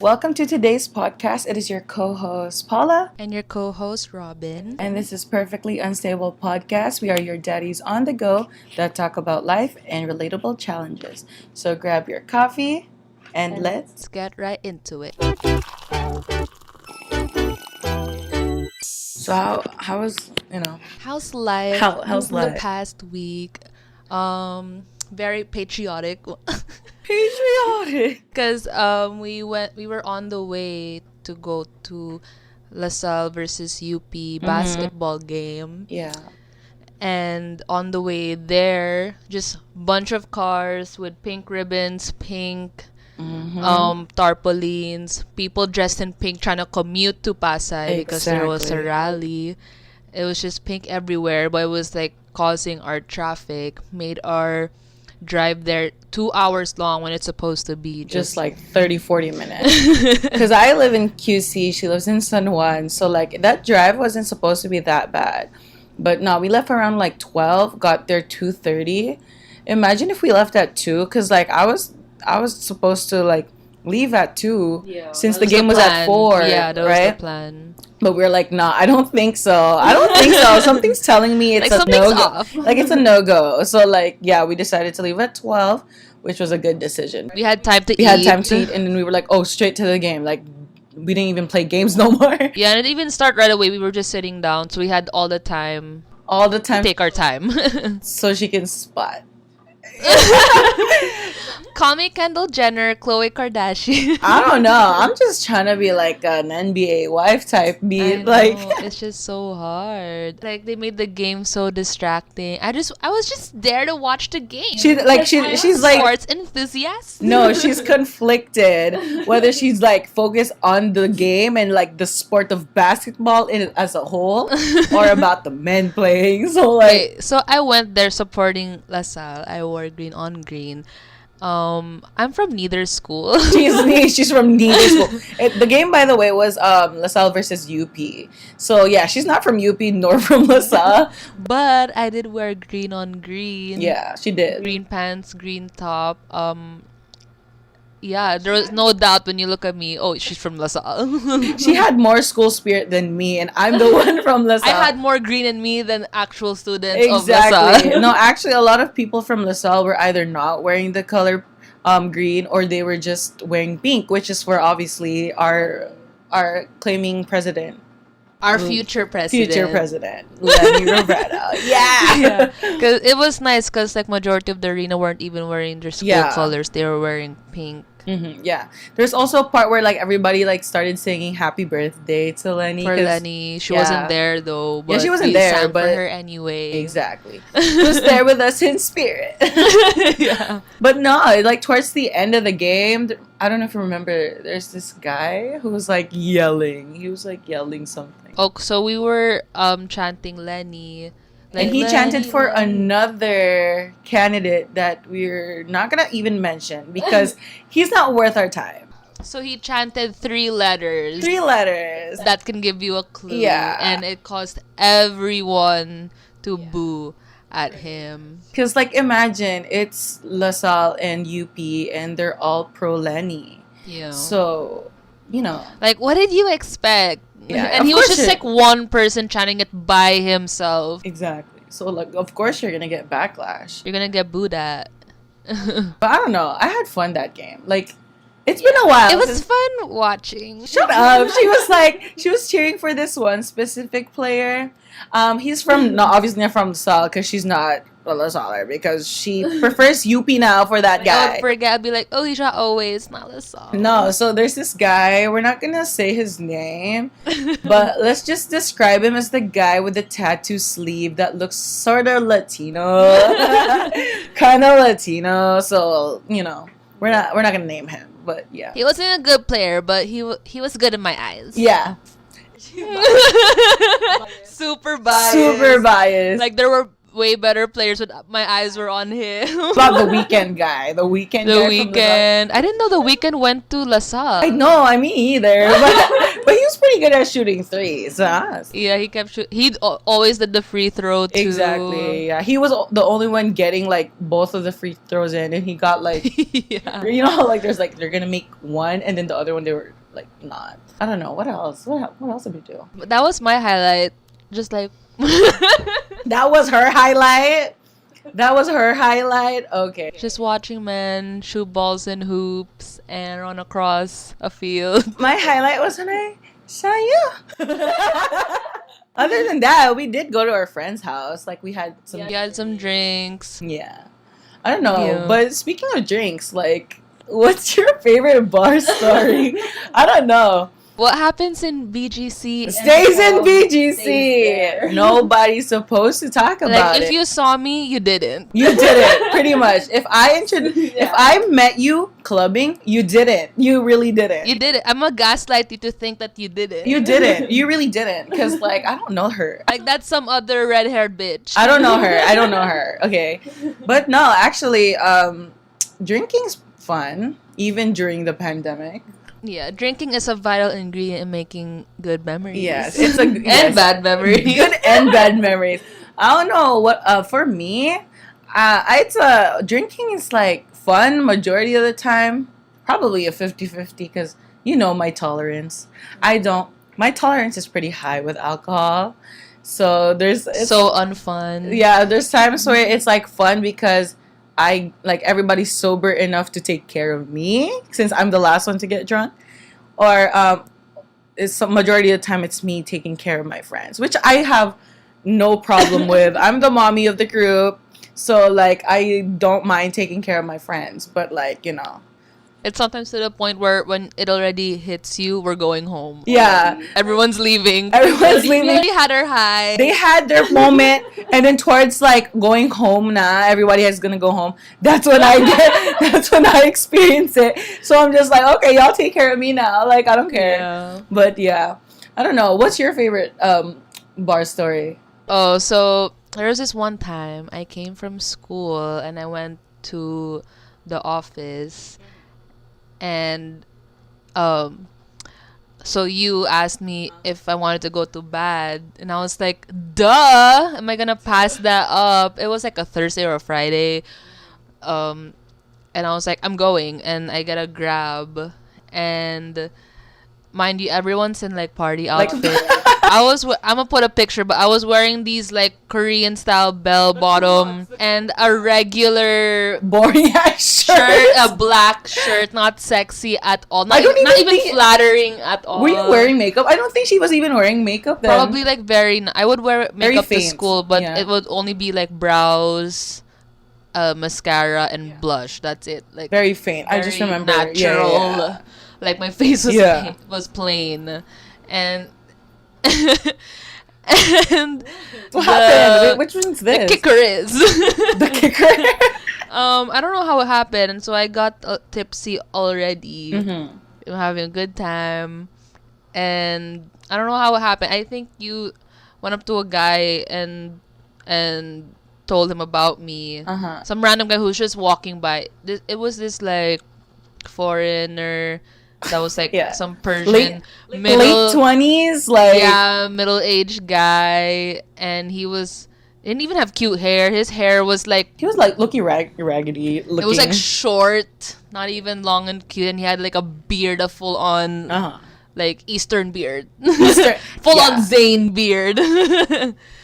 Welcome to today's podcast. It is your co-host Paula And your co-host, Robin. and this is Perfectly Unstable Podcast. We are your daddies on the go that talk about life and relatable challenges. So grab your coffee and let's Let's get right into it. So how was How's life how's the life? past week? Very patriotic. Patriotic. Because we were on the way to go to LaSalle versus UP basketball game. Yeah. And on the way there, just bunch of cars with pink ribbons, pink tarpaulins, people dressed in pink trying to commute to Pasay because there was a Exactly. rally. It was just pink everywhere, but it was like causing our traffic, made our drive there 2 hours long when it's supposed to be Just like 30-40 minutes. Because I live in QC, she lives in San Juan. So like that drive wasn't supposed to be that bad. But no, we left around like 12, got there 2:30. Imagine if we left at 2, because like I was supposed to like leave at 2 since the game was at 4, Yeah, that was right? the plan. But we're like, nah, I don't think so. I don't think so. Something's telling me it's Like, a something's no-go. off. Like it's a no-go. So like, yeah, we decided to leave at 12, which was a good decision. We had time to We eat. had time to eat, and then we were like, oh, straight to the game. Like, we didn't even play games no more. Yeah, and it didn't even start right away. We were just sitting down, so we had all the time All the to time, take our time. so she can spot. Call me Kendall Jenner, Khloe Kardashian. I don't know. I'm just trying to be like an NBA wife type I beat. know, Like, it's just so hard. Like they made the game so distracting. I was just there to watch the game. she's I'm like, sports enthusiast. no, she's conflicted whether she's like focused on the game and like the sport of basketball in as a whole or about the men playing. So like, Okay, so I went there supporting LaSalle. I wore green on green. I'm from neither school. she's from neither school. The game, by the way, was LaSalle versus UP. So yeah, she's not from UP nor from LaSalle. But I did wear green on green. Yeah, she did. Green pants, green top. Yeah, there was no doubt when you look at me. Oh, she's from LaSalle. She had more school spirit than me, and I'm the one from I LaSalle. had more green in me than actual students of Exactly. LaSalle. No, actually, a lot of people from LaSalle were either not wearing the color green, or they were just wearing pink, which is where obviously our claiming president, Our future president. Leni Roberta. Yeah. Yeah, because it was nice because like majority of the arena weren't even wearing their school Yeah. colors. They were wearing pink. Yeah. There's also a part where like everybody like started singing happy birthday to Leni. For 'cause- Leni, she yeah. wasn't there though. But she wasn't we there, sang but- for her anyway. Exactly. She was there with us in spirit. Yeah. But no, like towards the end of the game, I don't know if you remember, there's this guy who was like yelling. He was like yelling something. Oh, so we were chanting Leni. Like, And he chanted Leni, for Leni. another candidate that we're not gonna even mention because he's not worth our time. So he chanted 3 letters. 3 letters. That can give you a clue. Yeah. And it caused everyone to boo at him. Because like imagine it's LaSalle and UP and they're all pro Leni. Yeah. So, you know. Like, what did you expect? Yeah, And of he was course just it- like one person chanting it by himself. Exactly. So like of course you're gonna get backlash. You're gonna get booed at. But I don't know. I had fun that game. Like it's been a while. It was since- fun watching. Shut up. She was cheering for this one specific player. He's from obviously not from LaSalle because she's not a LaSalle because she prefers UP now for that I guy. would forget. I'd be like, oh, he's not always not LaSalle. No, so there's this guy. We're not gonna say his name, but let's just describe him as the guy with the tattoo sleeve that looks sort of Latino, kind of Latino. So you know, we're not gonna name him, but yeah, He wasn't a good player, but he was good in my eyes. yeah, Super biased. super biased. Like there were way better players, but my eyes were on him. About the weekend guy. The weekend The guy. Weekend. I didn't know the Weekend went to LaSalle. I know, I mean either. But he was pretty good at shooting threes. Huh? Yeah, he kept he always did the free throw too. Exactly. Yeah, he was the only one getting like both of the free throws in, and he got like, yeah. you know, how, like there's like they're gonna make one, and then the other one they were like not. I don't know what else. What else did we do? That was my highlight. Just like That was her highlight. That was her highlight. Okay. just watching men shoot balls in hoops and run across a field. My highlight was when I saw you. Other than that, we did go to our friend's house. Like we had some. We had some drinks. Yeah. I don't know. Yeah. But speaking of drinks, like, what's your favorite bar story? I don't know. What happens in BGC Stays in Stays BGC. there. Nobody's supposed to talk about like if it. you saw me, you didn't. You did it, pretty much. If I met you clubbing, you didn't. You really didn't. You did it. I'm gonna gaslight you to think that you did it. You didn't. You really didn't. Because, like, I don't know her. Like that's some other red-haired bitch. I don't know her. Okay. But no, actually, drinking's fun, even during the pandemic. Yeah, drinking is a vital ingredient in making good memories. Yes, it's a and yes. bad memories. Good and bad memories. I don't know what. For me, it's drinking is like fun majority of the time. Probably a 50-50 because you know my tolerance. My tolerance is pretty high with alcohol, so it's so unfun. Yeah, there's times where it's like fun because I like everybody's sober enough to take care of me since I'm the last one to get drunk, or it's some majority of the time it's me taking care of my friends, which I have no problem with. I'm the mommy of the group, so like I don't mind taking care of my friends, but like you know. It's sometimes to the point where when it already hits you, we're going home. Yeah. Everyone's leaving. Everyone's We leaving. already had our high. They had their moment, and then towards like going home now, everybody is gonna go home. That's when that's when I experience it. So I'm just like, okay, y'all take care of me now. Like I don't care. Yeah. But yeah, I don't know. What's your favorite bar story? Oh, so there was this one time I came from school and I went to the office and so you asked me if I wanted to go to bed and I was like, duh, am I gonna pass that up? It was like a Thursday or a Friday. And I was like, I'm going, and I get a Grab, and mind you, everyone's in like party outfit. I'm gonna put a picture, but I was wearing these like Korean style bell bottom and a regular Boring ass shirt, a black shirt, not sexy at all, not even think- flattering at all. Were you wearing makeup? I don't think she was even wearing makeup then. Probably like I would wear Very makeup to faint, school, but yeah. it would only be like brows, mascara, and blush. That's it. Like very faint. I just very remember natural. Yeah. Like my face was Yeah. was plain, and and What happened? Wait, which one's the this? kicker is The kicker. I don't know how it happened, and so I got tipsy already. Mm-hmm. I'm having a good time, and I don't know how it happened. I think you went up to a guy and told him about me. Uh-huh. Some random guy who's just walking by. It was this like foreigner that was like Yeah. some Persian Late middle 20s, like middle-aged guy, and he didn't even have cute hair. His hair was like he was like looking raggedy looking. it was like short, not even long and cute, and he had like a beard, a full-on uh-huh. like Eastern beard, Eastern- full-on yeah. Zayn beard.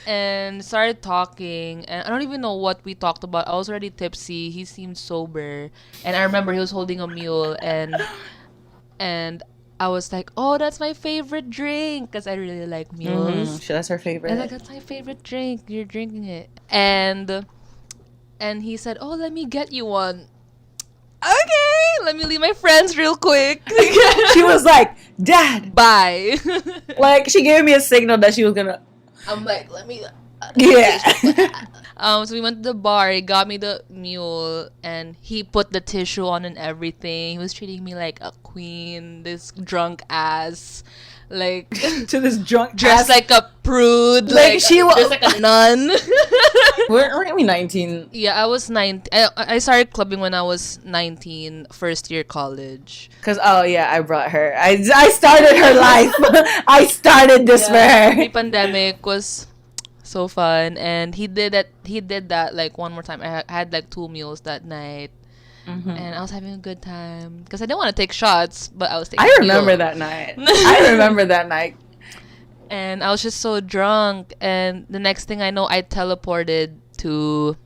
And started talking, and I don't even know what we talked about. I was already tipsy. He seemed sober, and I remember he was holding a mule, and I was like, "Oh, that's my favorite drink," because I really like mules. Mm-hmm. That's her favorite. I was like, "That's my favorite drink. You're drinking it," and he said, "Oh, let me get you one." Okay, let me leave my friends real quick. She was like, "Dad." Bye. Like she gave me a signal that she was gonna. I'm like, let me Yeah. So we went to the bar. He got me the mule, and he put the tissue on and everything. He was treating me like a queen. This drunk ass, like To this drunk dressed ass. like a prude, Like, she was dressed like a nun. weren't we 19? Yeah, I was 19. I started clubbing when I was 19, first year college. Because, oh yeah, I brought her. I started her life. I started this for her. Pre-pandemic was so fun, and he did that. He did that like one more time. I had like 2 meals that night, and I was having a good time because I didn't want to take shots, but I was taking. I remember mule. that night. I remember that night. And I was just so drunk, and the next thing I know, I teleported to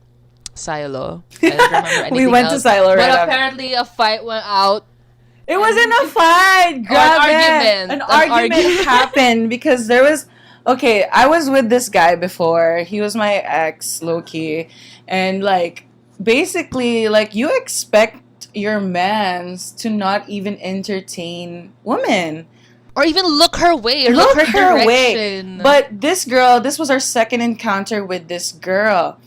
Silo. I don't remember anything We went else. to Silo right But after. apparently a fight went out. It wasn't a fight. An argument happened because there was. Okay, I was with this guy before. He was my ex, low-key. And, like, basically, like, you expect your mans to not even entertain women. Or even look her way, or look her direction. But this girl, this was our second encounter with this girl.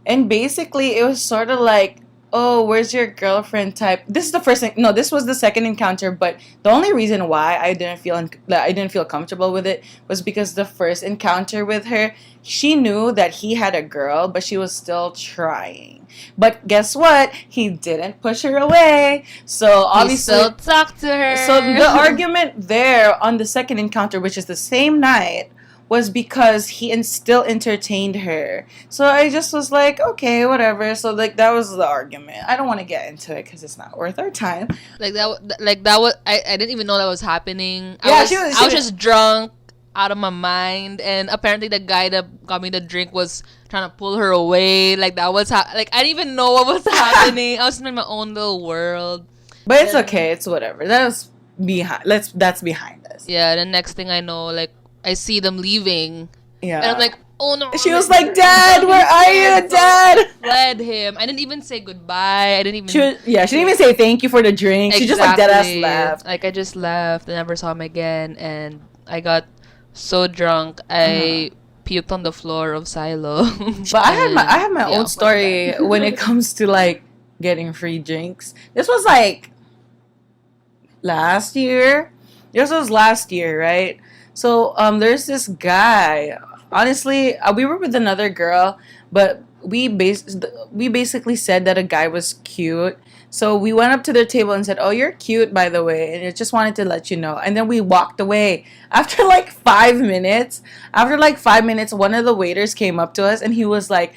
And basically, it was sort of like, oh, where's your girlfriend type. This is the first thing. No, this was the second encounter. But the only reason why I didn't feel comfortable with it was because the first encounter with her, she knew that he had a girl, but she was still trying. But guess what? He didn't push her away. So obviously, he still talked to her. So the argument there on the second encounter, which is the same night, was because he still entertained her. So I just was like, okay, whatever. So like that was the argument. I don't want to get into it because it's not worth our time. Like that was. I didn't even know that was happening. Yeah, I was just drunk out of my mind, and apparently the guy that got me the drink was trying to pull her away. Like that was like I didn't even know what was happening. I was in my own little world. But it's okay. It's whatever. That's behind us. Yeah. The next thing I know, like I see them leaving. Yeah. And I'm like, oh no. She was like, Dad, where are you, Dad? Fled him. I didn't even say goodbye. I didn't even. She didn't even say thank you for the drink. She just like dead ass left. Like I just left. I never saw him again, and I got so drunk I puked on the floor of Silo. But I had my own story when it comes to like getting free drinks. This was like last year. This was last year, right? So there's this guy. Honestly, we were with another girl, but we basically said that a guy was cute. So we went up to their table and said, "Oh, you're cute, by the way," and I just wanted to let you know. And then we walked away. After like 5 minutes, one of the waiters came up to us and he was like,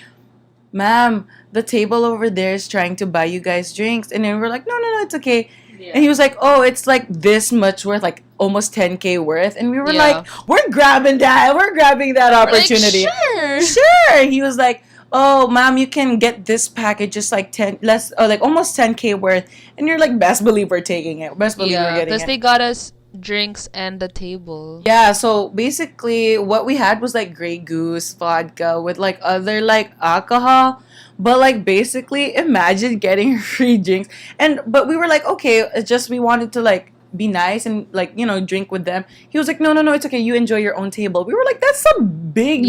"Ma'am, the table over there is trying to buy you guys drinks." And then we were like, no, it's okay. Yeah. And he was like, "Oh, it's like this much worth, like almost 10K worth." And we were like, we're grabbing that opportunity. Like, sure. He was like, "Oh, ma'am, you can get this package just like almost 10K worth." And you're like, best believe we're taking it. Best believe we're getting it. Because they got us drinks and the table. Yeah, so basically what we had was like Grey Goose vodka with like other like alcohol. But like basically imagine getting free drinks. But we were like, okay, it's just we wanted to like be nice and like, you know, drink with them. He was like, no, it's okay, you enjoy your own table. We were like, that's some big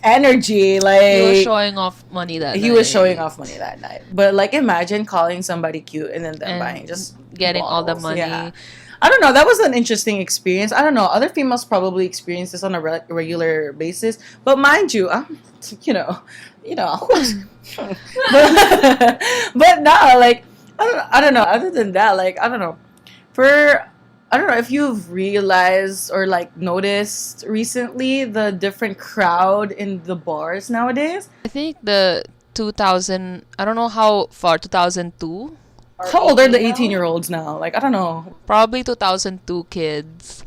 energy. Like he was showing off money that night. But like imagine calling somebody cute and then them buying just getting bottles. all the money. Yeah. I don't know. That was an interesting experience. I don't know. Other females probably experience this on a regular basis. But mind you, you know. but no, like I don't know. Other than that, like I don't know. I don't know if you've realized or like noticed recently the different crowd in the bars nowadays. I think the 2000. I don't know how far 2002. How old are the 18-year-olds now? Like, I don't know. Probably 2002 kids.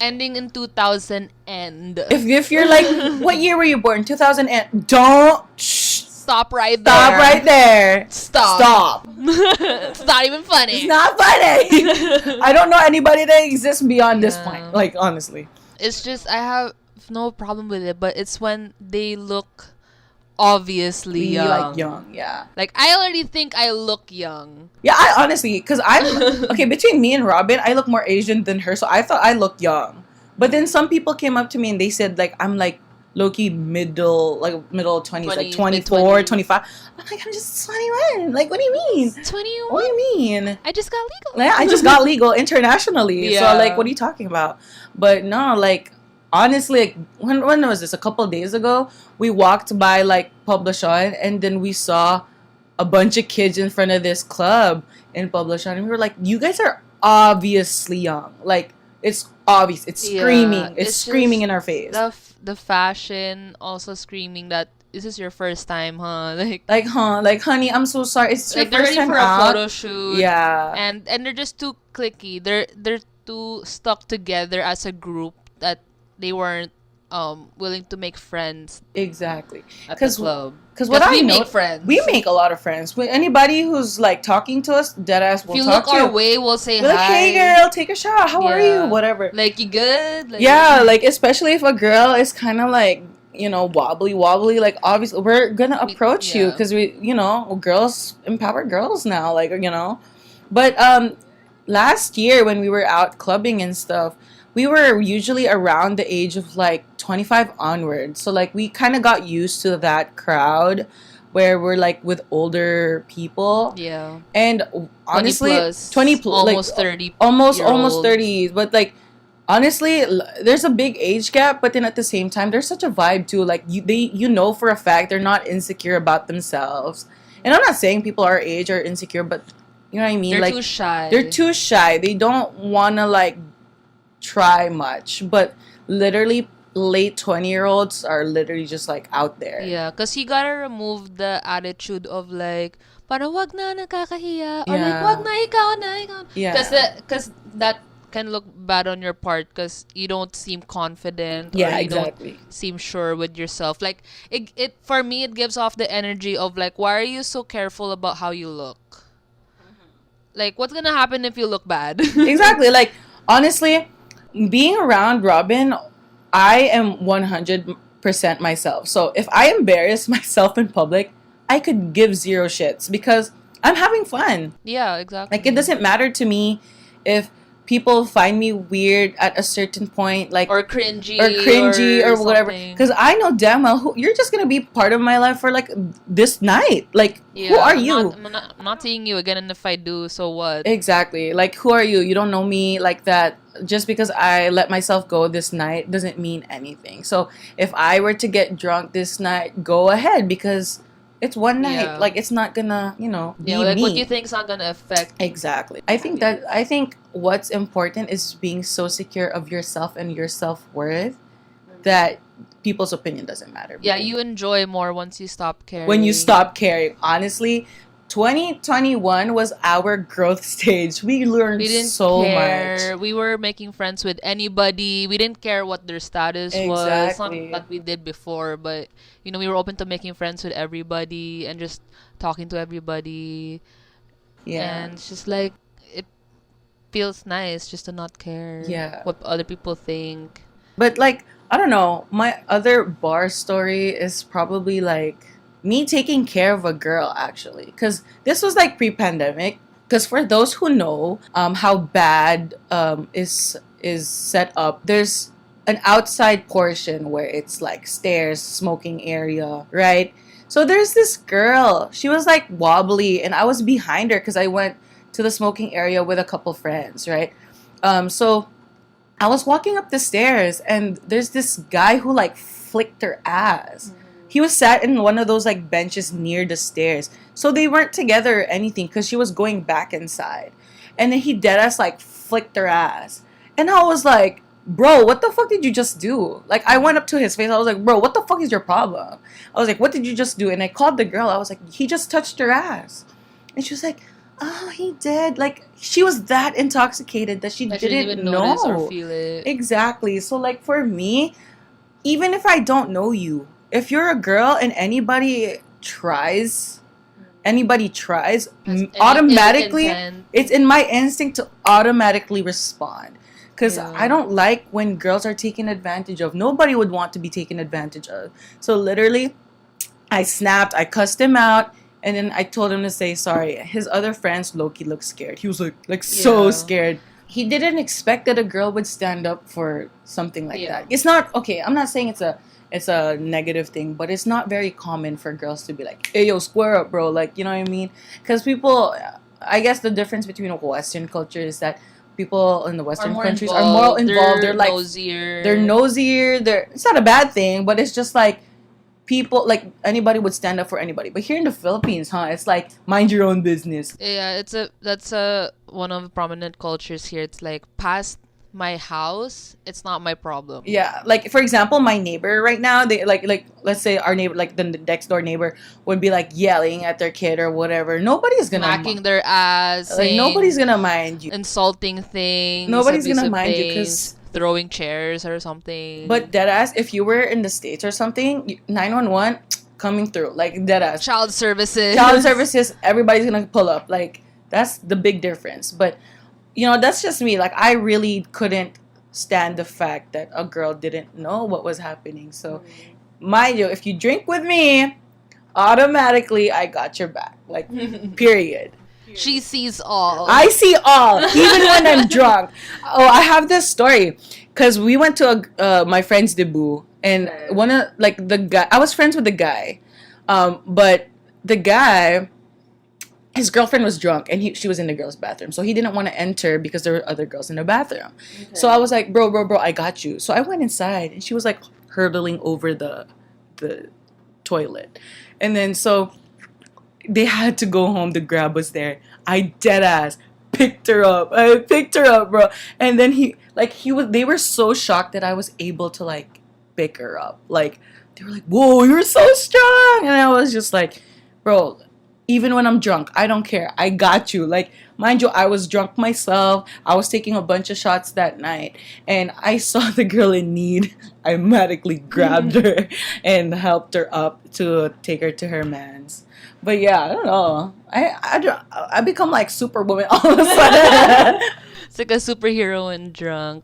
Ending in 2000 and... If you're like, what year were you born? 2000 and... Don't... Stop right there. Stop right there. Stop. It's not even funny. It's not funny. I don't know anybody that exists beyond this point. Like, honestly. It's just, I have no problem with it, but it's when they look... obviously young. Like young, yeah. Like I already think I look young. Yeah, I honestly, because I'm okay, between me and Robin, I look more Asian than her, so I thought I looked young. But then some people came up to me and they said like I'm like low-key middle 20s, like 20s, 24, mid-20s. 25. I'm like, I'm just 21. Like, what do you mean? 21. What do you mean? I just got legal. Yeah, I just got legal internationally. Yeah. So, like, what are you talking about? But no, like, honestly, like, when was this? A couple of days ago, we walked by, like, Poblacion, and then we saw a bunch of kids in front of this club in Poblacion, and we were like, you guys are obviously young. Like, it's obvious. It's screaming. Yeah, It's it's screaming just in our face. the fashion also screaming that this is your first time, huh? Like, honey, I'm so sorry. It's your Like they're first ready time for a out. photo shoot. Yeah. And they're just too cliquey. They're too stuck together as a group that they weren't willing to make friends Exactly. at the club. Because what I we know, make friends. we make a lot of friends. Anybody who's like talking to us, deadass If will you talk look to our you. way, we'll say We're like, hi. hey girl, take a shot. How are Yeah. you? Whatever. Like, you good? Like, Yeah, like especially if a girl is kind of like, you know, wobbly, like obviously we're gonna approach you yeah. because we, you know, girls empower girls now, like, you know. But last year when we were out clubbing and stuff, we were usually around the age of like 25 onwards. So like we kind of got used to that crowd where we're like with older people. Yeah. And honestly, 20 plus, almost like, 30. almost year-olds. 30s, but like honestly, there's a big age gap, but then at the same time there's such a vibe too. Like you know for a fact they're not insecure about themselves. And I'm not saying people our age are insecure, but you know what I mean? They're like too shy. they're too shy. They don't want to like try much, but literally late 20-year-olds are literally just like out there. Yeah, because you gotta remove the attitude of like, parang wag na, nakakahiya. Or like, Yeah. wag na, ikaw na, ikaw na. Yeah. Because that can look bad on your part because you don't seem confident. Yeah, or you exactly. don't seem sure with yourself. Like, it for me, it gives off the energy of like, why are you so careful about how you look? Like, what's gonna happen if you look bad? Exactly. Like, honestly, being around Robin, I am 100% myself. So if I embarrass myself in public, I could give zero shits because I'm having fun. Yeah, exactly. Like, it doesn't matter to me if people find me weird at a certain point, like, or cringy or whatever. something. Because I know damn well you're just gonna be part of my life for like this night. Like, Yeah, who are you? I'm not seeing you again, and if I do, so what? Exactly. Like, who are you? You don't know me like that. Just because I let myself go this night doesn't mean anything. So if I were to get drunk this night, go ahead because it's one night. Yeah. Like, it's not gonna, you know, be Yeah, like me. what you think is not gonna affect. Exactly. I think what's important is being so secure of yourself and your self-worth that people's opinion doesn't matter. Yeah, you enjoy more once you stop caring. When you stop caring. Honestly, 2021 was our growth stage. We learned we didn't so care. much. We were making friends with anybody. We didn't care what their status was. Exactly. Not that we did before, but you know, we were open to making friends with everybody and just talking to everybody. Yeah. And it's just like it feels nice just to not care. Yeah. What other people think. But like, I don't know, my other bar story is probably like me taking care of a girl actually, because this was like pre-pandemic. Because for those who know how bad is set up, there's an outside portion where it's like stairs, smoking area, right? So there's this girl. She was like wobbly, and I was behind her because I went to the smoking area with a couple friends, right? So I was walking up the stairs, and there's this guy who like flicked her ass. He was sat in one of those like benches near the stairs. So they weren't together or anything because she was going back inside. And then he dead ass like flicked her ass. And I was like, bro, what the fuck did you just do? Like, I went up to his face. I was like, bro, what the fuck is your problem? I was like, what did you just do? And I called the girl. I was like, he just touched her ass. And she was like, oh, he did. Like, she was that intoxicated that she I didn't even know. notice or feel it. Exactly. So, like, for me, even if I don't know you, if you're a girl and anybody tries, Has any automatically, ill intent. it's in my instinct to automatically respond. Because Yeah. I don't like when girls are taken advantage of. Nobody would want to be taken advantage of. So literally, I snapped, I cussed him out, and then I told him to say sorry. His other friends, Loki, looked scared. He was like so Yeah. scared. he didn't expect that a girl would stand up for something like Yeah. that. It's not okay. I'm not saying it's a negative thing, but it's not very common for girls to be like, "Hey, yo, square up, bro." Like, you know what I mean? Because people, I guess the difference between Western culture is that people in the Western countries are more involved. They're like nosier. they're nosier. It's not a bad thing, but it's just like people, like anybody would stand up for anybody. But here in the Philippines, it's like mind your own business. Yeah, that's a one of the prominent cultures here. It's like past my house, it's not my problem. Yeah, like for example, my neighbor right now, they like let's say our neighbor, like the next door neighbor, would be like yelling at their kid or whatever. Nobody's gonna Smacking their ass, like nobody's gonna mind you. insulting things. Nobody's gonna abusive mind you things, because. throwing chairs or something. But deadass, if you were in the States or something, 911 coming through, like deadass. Child services. Child services, everybody's gonna pull up. Like that's the big difference. But that's just me. Like I really couldn't stand the fact that a girl didn't know what was happening. So, mind you, if you drink with me, automatically I got your back. Like, period. She sees all. I see all, even when I'm drunk. Oh, I have this story because we went to my friend's debut, and one of the guy. I was friends with the guy, but the guy, his girlfriend was drunk, and she was in the girls' bathroom, so he didn't want to enter because there were other girls in the bathroom. Okay. So I was like, bro, I got you. So I went inside, and she was like hurtling over the toilet, and then so. They had to go home. The grab was there. I deadass picked her up. I picked her up, bro. And then they were so shocked that I was able to like pick her up. Like they were like, "Whoa, you're so strong!" And I was just like, "Bro, even when I'm drunk, I don't care. I got you." Like, mind you, I was drunk myself. I was taking a bunch of shots that night, and I saw the girl in need. I automatically grabbed her and helped her up to take her to her man's. But yeah, I don't know. I become like Superwoman all of a sudden. It's like a superhero and drunk.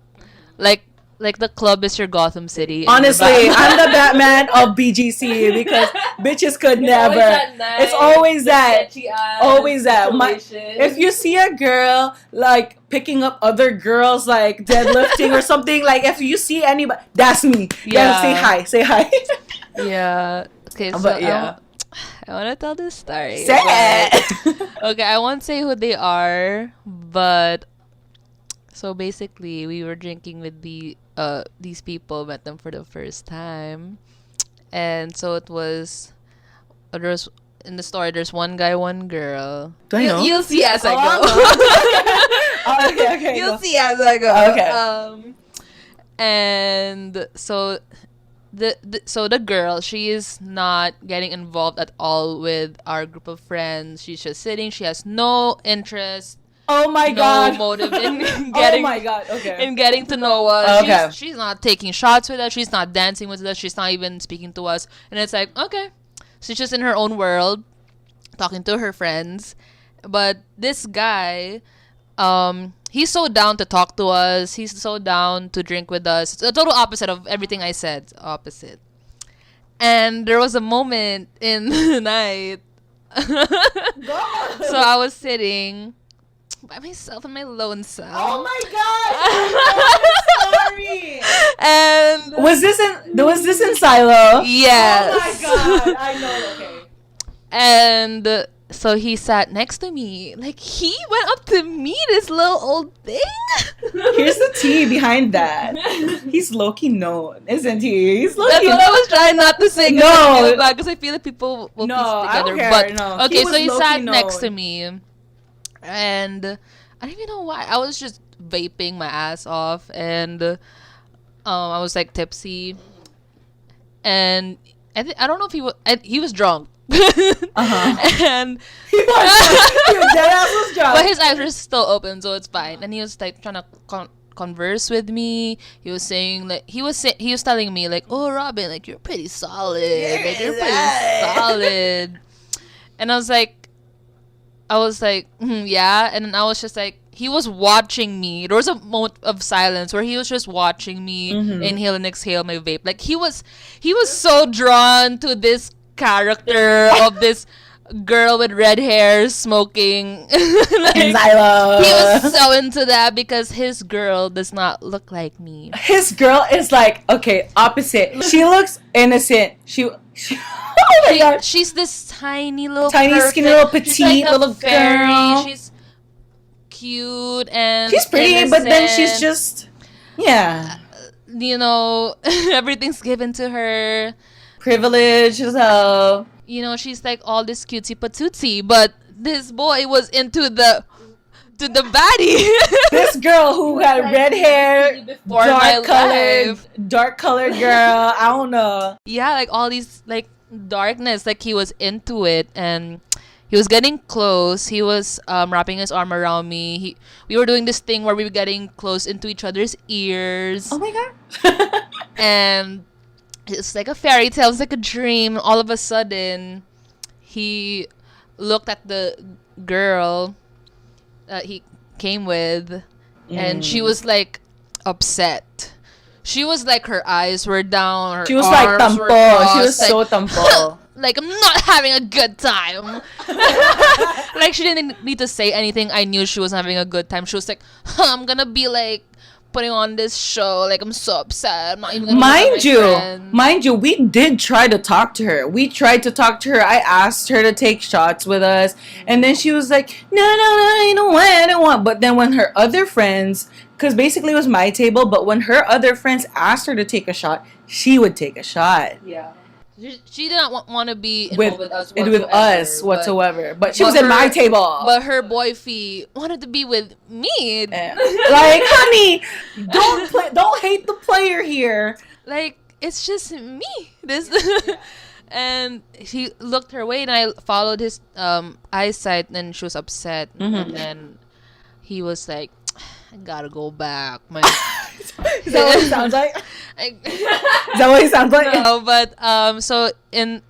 Like the club is your Gotham City. Honestly, I'm the Batman of BGC because bitches could never. It's always that. Always that. If you see a girl like picking up other girls like deadlifting or something, like if you see anybody, that's me. Yeah. Say hi. Yeah. Okay. So but yeah. I want to tell this story. Say it. Okay, I won't say who they are, but so basically, we were drinking with these people, met them for the first time, and so it was. There's in the story. There's one guy, one girl. Do I know? You'll see as I go. Okay. You'll see as I go. Okay. And so. The girl, she is not getting involved at all with our group of friends. She's just sitting. She has no interest. Oh my god. No motive in getting. Oh my god. Okay. In getting to know us. Okay. She's not taking shots with us. She's not dancing with us. She's not even speaking to us. And it's like, okay, she's just in her own world, talking to her friends. But this guy, he's so down to talk to us. He's so down to drink with us. It's a total opposite of everything I said. Opposite. And there was a moment in the night. So I was sitting by myself in my lone self. Oh my god! Sorry. And was this in Silo? Yes. Oh my god! I know. Okay. And so he sat next to me. Like, he went up to me, this little old thing. Here's the tea behind that. He's low-key known, isn't he? He's low-key That's what I was trying not to say. No. Because I feel like people will piece it together. I don't care. But, no. okay, so he sat known. next to me. And I don't even know why. I was just vaping my ass off. And I was, like, tipsy. And I don't know if he was drunk. And he was dead ass was drunk. But his eyes were still open, so it's fine. And he was like trying to converse with me. He was saying like he was telling me like, "Oh, Robin, like you're pretty solid. Like you're pretty solid." And I was like, yeah. And then I was just like, he was watching me. There was a moment of silence where he was just watching me inhale and exhale my vape. Like he was so drawn to this character of this girl with red hair smoking. Like, And Zylo. he was so into that because his girl does not look like me. His girl is like, okay, opposite. She looks innocent. She oh my god. She's this tiny little Tiny, perfect, skinny, little she's petite like a little fairy. girl. She's cute and She's pretty, but then she's innocent. just, yeah. You know, everything's given to her. Privileged as hell. You know, she's like all this cutesy patootsy, but this boy was into the baddie. This girl who had red hair, Before my life. dark colored girl. I don't know. Yeah, like all these like darkness, like he was into it, and he was getting close. He was wrapping his arm around me. We were doing this thing where we were getting close into each other's ears. Oh my god. And it's like a fairy tale. It's like a dream. All of a sudden, he looked at the girl that he came with, and she was like upset. She was like, her eyes were down. Her She was like arms were tampo. She crossed, was so tampo. like, I'm not having a good time. Like, she didn't need to say anything. I knew she wasn't having a good time. She was like, I'm gonna be like putting on this show. Like, I'm so upset. I'm not even gonna Mind you, we did try to talk to her. We tried to talk to her. I asked her to take shots with us, and then she was like, no, I don't want. But then when her other friends, because basically it was my table, but when her other friends asked her to take a shot, she would take a shot. Yeah. She did not want to be involved with us whatsoever. But she was at my table. But her boyfie wanted to be with me. Like, honey, don't hate the player here. Like, it's just me. And he looked her way, and I followed his eyesight, and she was upset. Mm-hmm. And then he was like, I gotta go back. Is that what it sounds like? Is that what he sounds like? No, but so in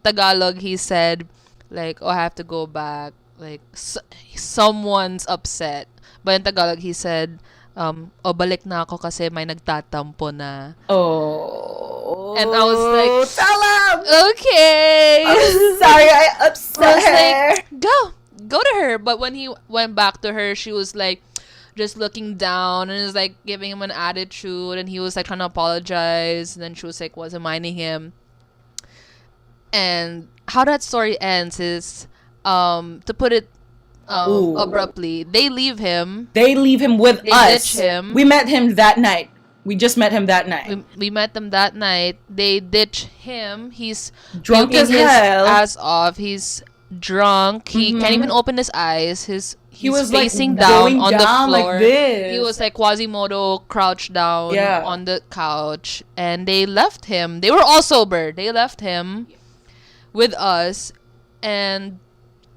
Tagalog he said like, oh, I have to go back, like someone's upset. But in Tagalog he said oh, balik na ako kasi may nagtatampo na. Oh. And I was like, tell him. Okay. I'm sorry I upset her. Like, go to her. But when he went back to her, she was like just looking down and was like giving him an attitude, and he was like trying to apologize, and then she was like wasn't minding him. And how that story ends is to put it abruptly, they leave him with us. Ditch him. We met him that night. We just met him that night. We met them that night. They ditch him. He's drunk as his hell. ass off. He's drunk. He can't even open his eyes. He was facing like down on the down floor. Like this. He was like Quasimodo crouched down on the couch, and they left him. They were all sober. They left him with us, and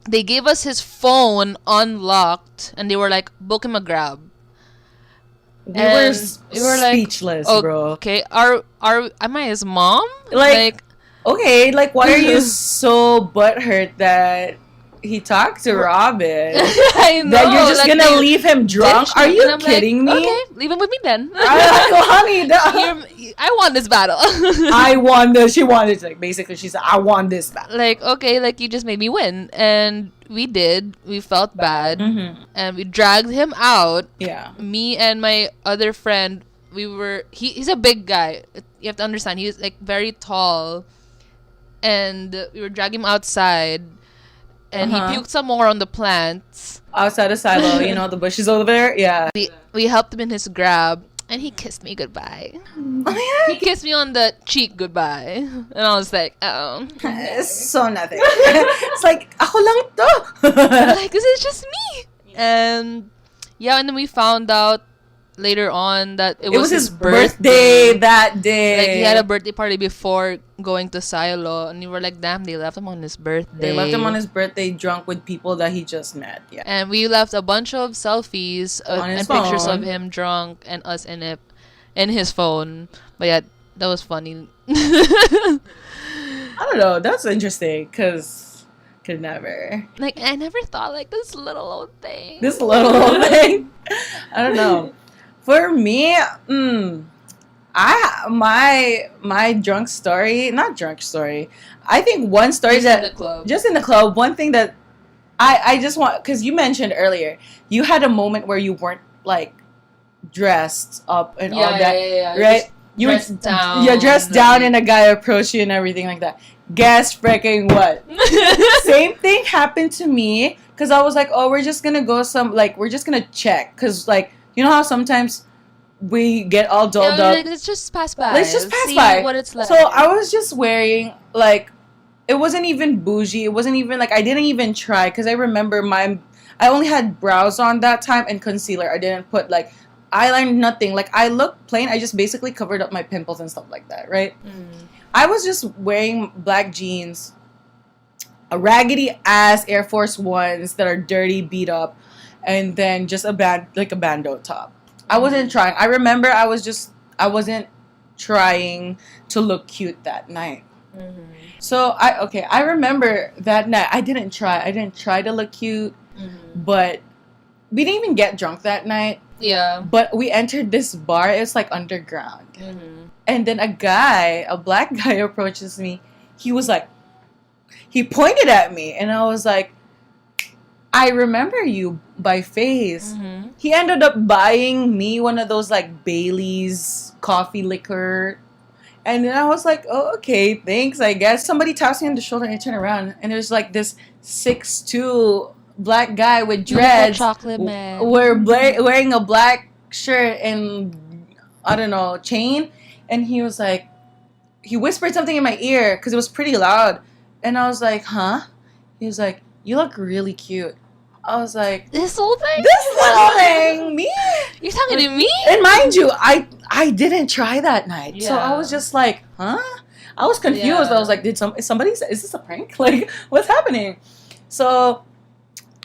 they gave us his phone unlocked, and they were like, book him a grab. We were speechless, bro. Okay, am I his mom? Like okay, like why are you so butthurt that he talked to Robin? I know. That you're just gonna leave him drunk? Are you kidding me? Okay, leave him with me then. Honey, I won this battle. I won this. She won this. Like basically, she said, "I won this battle." Like okay, like you just made me win, and we did. We felt bad, and we dragged him out. Yeah. Me and my other friend, he's a big guy. You have to understand, he's like very tall, and we were dragging him outside. And he puked some more on the plants. Outside of silo, you know, the bushes over there? Yeah. We helped him in his grab, and he kissed me goodbye. Oh, yeah? He kissed me on the cheek goodbye. And I was like, oh. It's so nothing. It's like, ako lang to. Like, this is just me. And, yeah, and then we found out later on that it was his birthday that day. Like, he had a birthday party before going to Silo, and we were like, damn, they left him on his birthday. They left him on his birthday drunk with people that he just met. Yeah. And we left a bunch of selfies and pictures of him drunk and us in his phone. But yeah, that was funny. I don't know. That's interesting because could never. Like, I never thought like this little old thing. I don't know. For me, My drunk story, not drunk story. I think one story Just that in the club. just in the club. One thing that I just want, because you mentioned earlier, you had a moment where you weren't like dressed up and all that, right? Just You were dressed down. yeah, dressed down, and a guy approached you and everything like that. Guess freaking what? Same thing happened to me, because I was like, oh, we're just gonna go we're just gonna check, because like you know how sometimes we get all dolled up. Like, let's just pass by. Let's just pass see by. what it's like. So I was just wearing like, it wasn't even bougie. It wasn't even like, I didn't even try, because I remember I only had brows on that time and concealer. I didn't put like eyeliner, nothing. Like I looked plain. I just basically covered up my pimples and stuff like that, right? I was just wearing black jeans, a raggedy ass Air Force Ones that are dirty, beat up, and then just a bandeau top. I wasn't trying. I remember I wasn't trying to look cute that night. So I remember that night I didn't try to look cute, but we didn't even get drunk that night. Yeah. But we entered this bar. It's like underground. And then a black guy approaches me. He was like, he pointed at me, and I was like, I remember you by face. He ended up buying me one of those like Bailey's coffee liquor. And then I was like, oh, okay, thanks, I guess. Somebody taps me on the shoulder, and I turn around, and there's like this 6'2" black guy with dreads. Chocolate man. Wearing a black shirt and, I don't know, chain. And he was like, he whispered something in my ear, because it was pretty loud. And I was like, huh? He was like, you look really cute. I was like, This whole thing? this little thing, me? You're talking to me? And mind you, I didn't try that night. So I Yeah. was just like, huh? I was confused. Yeah. I was like, is this a prank? Like, what's happening? So,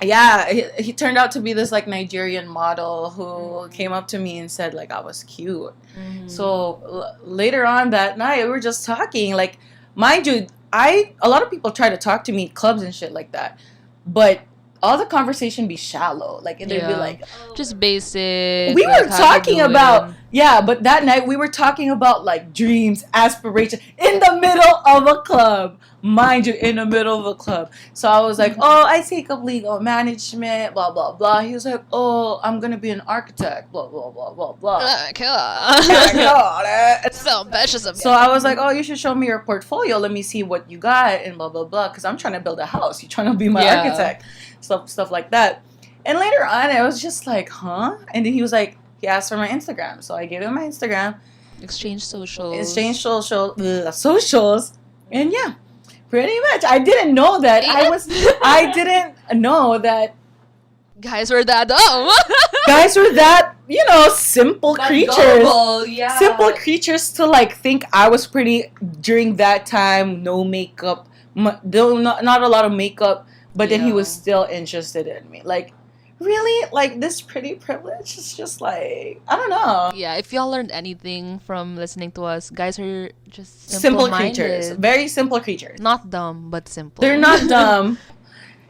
yeah, he turned out to be this like Nigerian model who came up to me and said like I was cute. So later on that night, we were just talking. Like, mind you, a lot of people try to talk to me at clubs and shit like that, but all the conversation be shallow. Like, and they'd be like, just basic. we like, were how you talking doing? about, yeah, but that night we were talking about like dreams, aspirations in the middle of a club. Mind you, in the middle of a club. So I was like, oh, I take up legal management, blah, blah, blah. He was like, oh, I'm going to be an architect, blah, blah, blah, blah, blah. So ambitious of you. So I was like, oh, you should show me your portfolio. Let me see what you got and blah, blah, blah. Because I'm trying to build a house. You're trying to be my architect. Stuff like that. And later on, I was just like, huh? And then he was like, he asked for my Instagram. So I gave him my Instagram. Exchange socials. Socials. And yeah, pretty much. I didn't know that. I didn't know that Guys were that dumb. guys were that, simple creatures. Gullible, yeah. Simple creatures to like think I was pretty during that time. No makeup. Though not a lot of makeup. But then he was still interested in me. Like, really? Like, this pretty privilege is just like, I don't know. Yeah, if y'all learned anything from listening to us, guys are just Simple simple-minded. creatures. Very simple creatures. Not dumb, but simple. They're not dumb.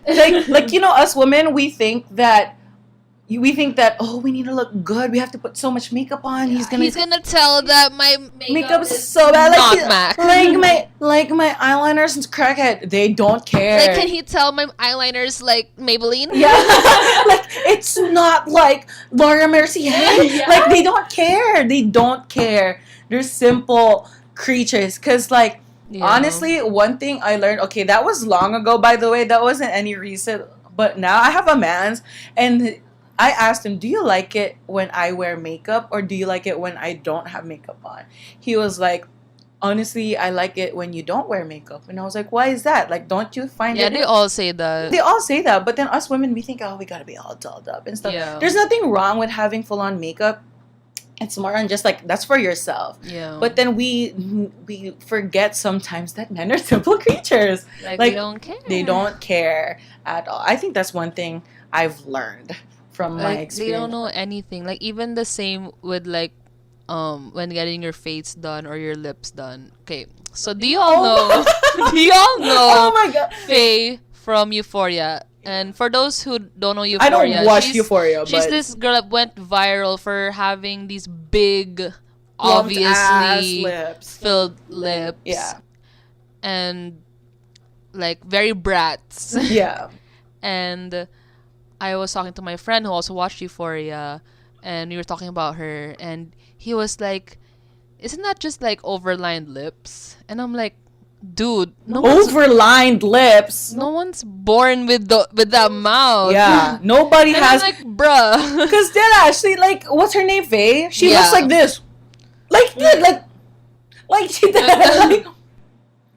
like us women, we think that, oh, we need to look good. We have to put so much makeup on. He's gonna tell that my makeup is so bad. not MAC. Like my eyeliners and crackhead. They don't care. Like, can he tell my eyeliner's like Maybelline? Yeah, like it's not like Laura Mercier. Yeah. Like they don't care. They don't care. They're simple creatures. Cause like honestly, one thing I learned. Okay, that was long ago. By the way, that wasn't any recent. But now I have a man's, and I asked him, "Do you like it when I wear makeup, or do you like it when I don't have makeup on?" He was like, honestly, I like it when you don't wear makeup. And I was like, why is that? Like, don't you find it? Yeah, they all say that. They all say that. But then us women, we think, oh, we gotta be all dolled up and stuff. Yeah. There's nothing wrong with having full on makeup. It's more on just like, that's for yourself. Yeah. But then we forget sometimes that men are simple creatures. Like they don't care. They don't care at all. I think that's one thing I've learned from my experience. They don't know anything. Like, even the same with like when getting your face done or your lips done. Okay, so do you all know Oh my god, Faye from Euphoria? And for those who don't know Euphoria, I don't watch Euphoria, she's but this girl that went viral for having these big Plumped ass obviously lips. filled lips. Yeah. And like very brats. Yeah. And I was talking to my friend who also watched Euphoria, and we were talking about her, and he was like, "Isn't that just like overlined lips?" And I'm like, "Dude, Overlined lips. no one's born with that mouth." Yeah. Nobody And has. I'm like, bruh. Because then actually, like, what's her name, Faye? She Yeah. looks like this. Like, she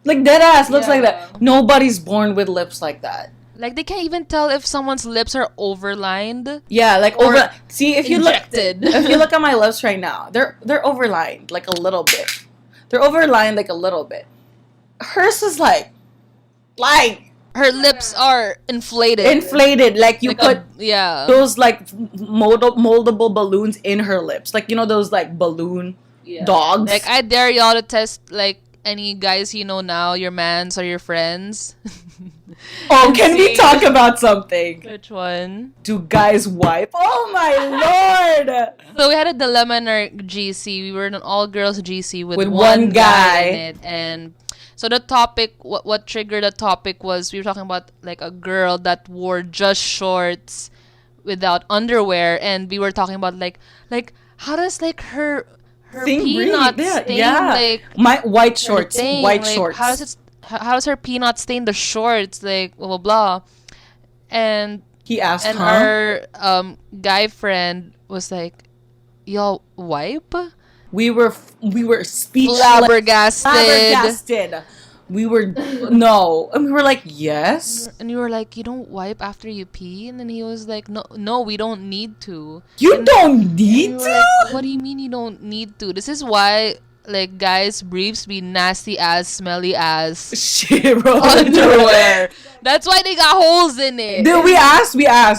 like dead ass looks like Yeah. that. Nobody's born with lips like that. Like they can't even tell if someone's lips are overlined. Yeah, like Or over. See, if you injected. look, if you look at my lips right now, they're overlined like a little bit. They're overlined like a little bit. Hers is like Her lips are inflated. like you Like put yeah. those like moldable balloons in her lips, like you know those like balloon dogs. Like I dare y'all to test like any guys you know now, your mans or your friends. Oh, can we See. talk about something? Which one? Do guys wipe? Oh my lord! So we had a dilemma in our GC. We were in an all-girls GC with With one one guy. in it, and so the topic, what triggered the topic was we were talking about like a girl that wore just shorts without underwear, and we were talking about like how does like her Thing peanut breathe, yeah, stain yeah. like My white shorts, her thing? white Like, shorts. How does her peanut stain the shorts? Like blah blah blah, and He asked, and huh? our guy friend was like, "Y'all wipe?" We were speechless, Flabbergasted. We were no, and we were like, yes. And you were like, "You don't wipe after you pee?" And then he was like, "No, we don't need to." You don't And need we were to. like, "What do you mean you don't need to? This is why like guys' briefs be nasty ass, smelly ass Shit, bro. underwear. That's why they got holes in it." Dude, we asked.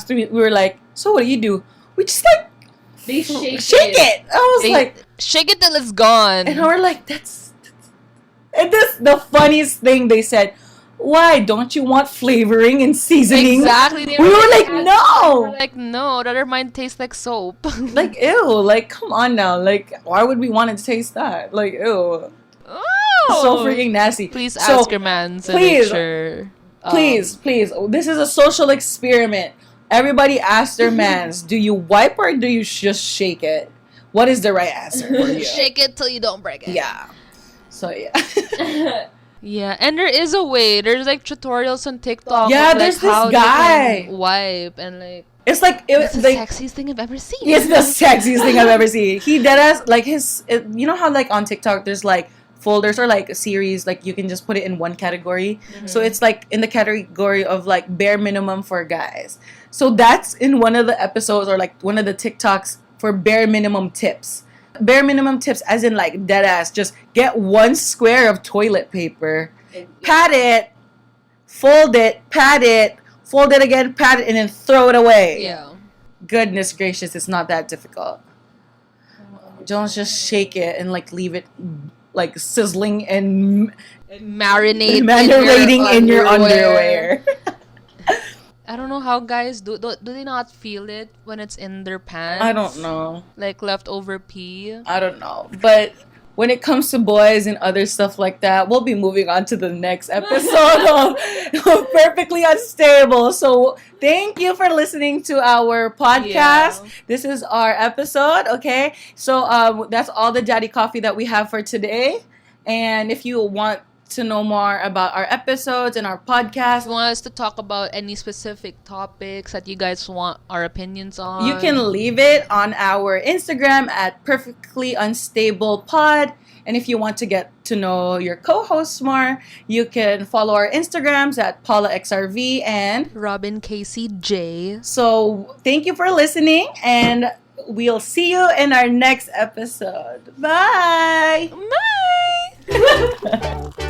We were like, so what do you do? We just like They shake it. I was They like, shake it till it's gone. and we're like, that's. And this the funniest thing they said. Why don't you want flavoring and seasoning? Exactly. They We were like, They were no. like, no, the other mine tastes like soap. Like, ew. Like, come on now. Like, why would we want to taste that? Like, ew. Oh. So freaking nasty. Please So, ask your man to please, make sure. Please. This is a social experiment. Everybody ask their mans, do you wipe or do you just shake it? What is the right answer for you? Shake it till you don't break it. Yeah. So, yeah. Yeah, and there is a way. There's like tutorials on TikTok. Yeah, of, like, there's this how guy. you can wipe and like. It's like, It's the like sexiest thing I've ever seen. it's the sexiest thing I've ever seen. He did us, like, you know how, like, on TikTok, there's, like, folders or, like, a series, like, you can just put it in one category. So it's, like, in the category of, like, bare minimum for guys. So that's in one of the episodes or, like, one of the TikToks for bare minimum tips. Bare minimum tips as in, like, dead ass. Just get one square of toilet paper, pat it, fold it, pat it, fold it again, pat it, and then throw it away. Yeah. Goodness gracious, it's not that difficult. Don't just shake it and like leave it like sizzling and Marinating in your underwear. I don't know how guys do they not feel it when it's in their pants? I don't know. Like leftover pee. I don't know. But when it comes to boys and other stuff like that, we'll be moving on to the next episode of Perfectly Unstable. So thank you for listening to our podcast. Yeah. This is our episode, okay? So that's all the daddy coffee that we have for today. And if you want to know more about our episodes and our If podcast, you want us to talk about any specific topics that you guys want our opinions on, you can leave it on our Instagram at Perfectly Unstable Pod. And if you want to get to know your co-hosts more, you can follow our Instagrams at PaulaXRV. And Robin Casey J. so thank you for listening, and we'll see you in our next episode. Bye! Bye.